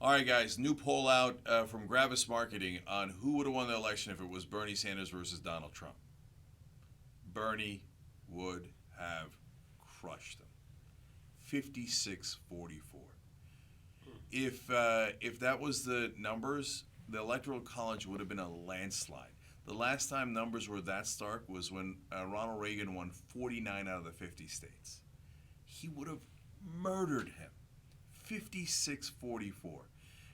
All right, guys, new poll out from Gravis Marketing on who would have won the election if it was Bernie Sanders versus Donald Trump. Bernie would have crushed him. 56-44. If that was the numbers, the Electoral College would have been a landslide. The last time numbers were that stark was when Ronald Reagan won 49 out of the 50 states. He would have murdered him. 56-44.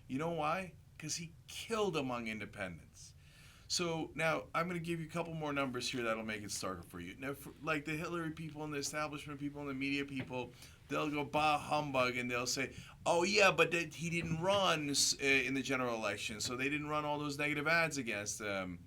You know why? Because he killed among independents. So now I'm going to give you a couple more numbers here that'll make it starker for you. Now, like the Hillary people and the establishment people and the media people, they'll go bah humbug and they'll say, "Oh yeah, but he didn't run in the general election, so they didn't run all those negative ads against him."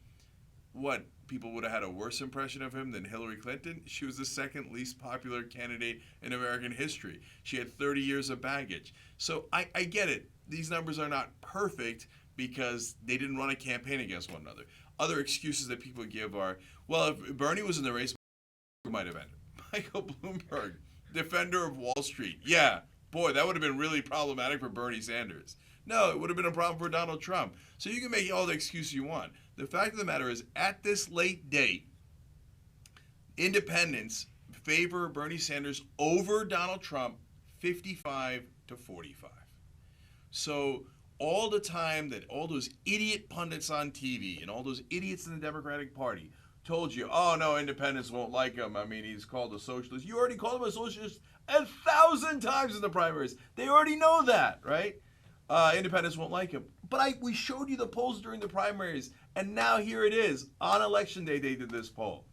What, people would have had a worse impression of him than Hillary Clinton? She was the second least popular candidate in American history. She had 30 years of baggage. So I get it. These numbers are not perfect because they didn't run a campaign against one another. Other excuses that people give are, well, if Bernie was in the race, might have ended. Michael Bloomberg, defender of Wall Street. Yeah, boy, that would have been really problematic for Bernie Sanders. No, it would have been a problem for Donald Trump. So you can make all the excuse you want. The fact of the matter is, at this late date, independents favor Bernie Sanders over Donald Trump 55-45. So all the time that all those idiot pundits on TV and all those idiots in the Democratic Party told you, oh no, independents won't like him. I mean, he's called a socialist. You already called him a socialist 1,000 times in the primaries. They already know that, right? Independents won't like him. But we showed you the polls during the primaries, and now here it is. On election day, they did this poll.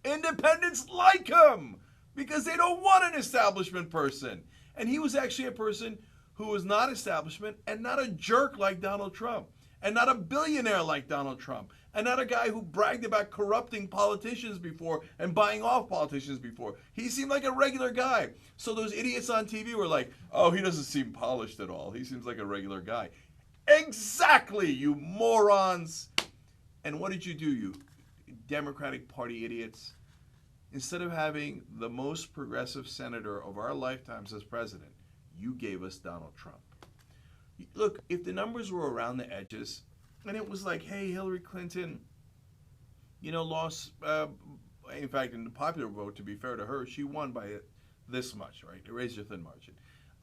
Independents like him because they don't want an establishment person. And he was actually a person who was not establishment and not a jerk like Donald Trump and not a billionaire like Donald Trump and not a guy who bragged about corrupting politicians before and buying off politicians before. He seemed like a regular guy. So those idiots on TV were like, oh, he doesn't seem polished at all. He seems like a regular guy. Exactly, you morons. And what did you do, you Democratic Party idiots? Instead of having the most progressive senator of our lifetimes as president, you gave us Donald Trump. Look, if the numbers were around the edges, and it was like, hey, Hillary Clinton, lost, in fact, in the popular vote, to be fair to her, she won by this much, right? A razor-thin margin.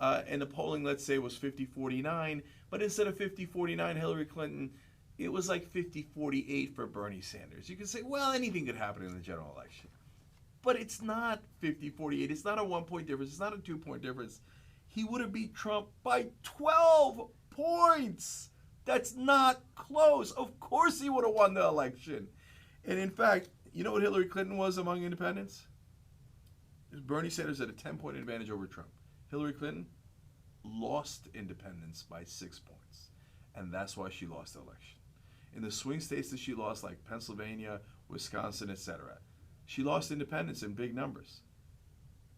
And the polling, let's say, was 50-49, but instead of 50-49 Hillary Clinton, it was like 50-48 for Bernie Sanders. You could say, well, anything could happen in the general election. But it's not 50-48. It's not a 1-point difference. It's not a 2-point difference. He would have beat Trump by 12 points. That's not close. Of course he would have won the election. And in fact, you know what Hillary Clinton was among independents? Bernie Sanders had a 10-point advantage over Trump. Hillary Clinton lost independents by 6 points. And that's why she lost the election. In the swing states that she lost, like Pennsylvania, Wisconsin, etc., she lost independents in big numbers.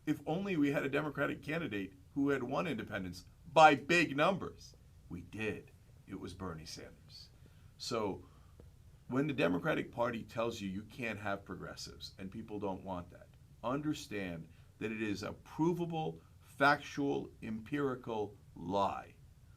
If only we had a Democratic candidate who had won independents by big numbers. We did. It was Bernie Sanders. So when the Democratic Party tells you you can't have progressives and people don't want that, understand that it is a provable, factual, empirical lie.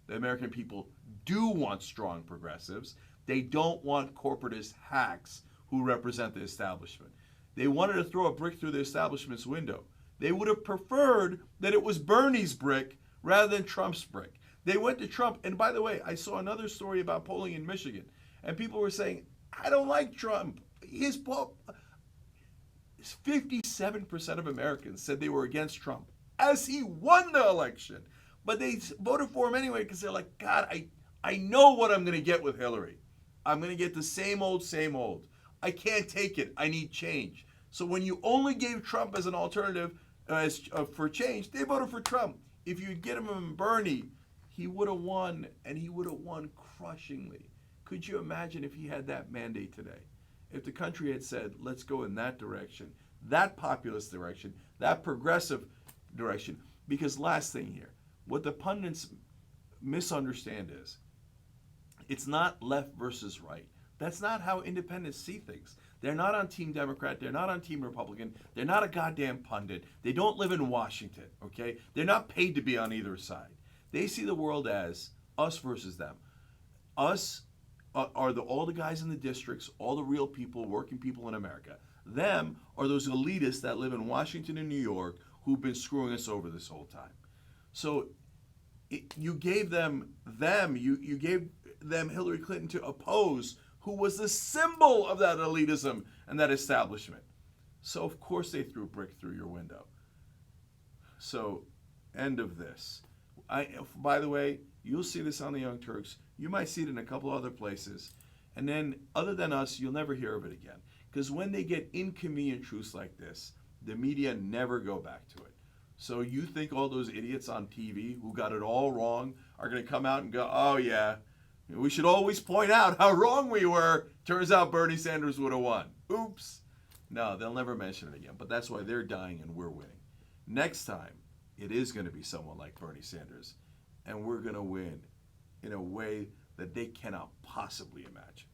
The American people do want strong progressives. They don't want corporatist hacks who represent the establishment. They wanted to throw a brick through the establishment's window. They would have preferred that it was Bernie's brick rather than Trump's brick. They went to Trump, and by the way, I saw another story about polling in Michigan, and people were saying, I don't like Trump. 57% of Americans said they were against Trump as he won the election. But they voted for him anyway because they're like, God, I know what I'm going to get with Hillary. I'm going to get the same old, same old. I can't take it. I need change. So when you only gave Trump as an alternative for change, they voted for Trump. If you get him in Bernie, he would have won, and he would have won crushingly. Could you imagine if he had that mandate today? If the country had said, let's go in that direction, that populist direction, that progressive direction. Because last thing here, what the pundits misunderstand is, it's not left versus right. That's not how independents see things. They're not on Team Democrat. They're not on Team Republican. They're not a goddamn pundit. They don't live in Washington, okay? They're not paid to be on either side. They see the world as Us versus them. Us are all the guys in the districts, all the real people, working people in America. Them are those elitists that live in Washington and New York who've been screwing us over this whole time. So you gave you gave them Hillary Clinton to oppose, who was the symbol of that elitism and that establishment. So of course they threw a brick through your window. So, end of this. By the way, you'll see this on the Young Turks. You might see it in a couple other places. And then, other than us, you'll never hear of it again. Because when they get inconvenient truths like this, the media never go back to it. So you think all those idiots on TV who got it all wrong are going to come out and go, oh yeah, we should always point out how wrong we were. Turns out Bernie Sanders would have won. Oops. No, they'll never mention it again. But that's why they're dying and we're winning. Next time, it is going to be someone like Bernie Sanders. And we're going to win in a way that they cannot possibly imagine.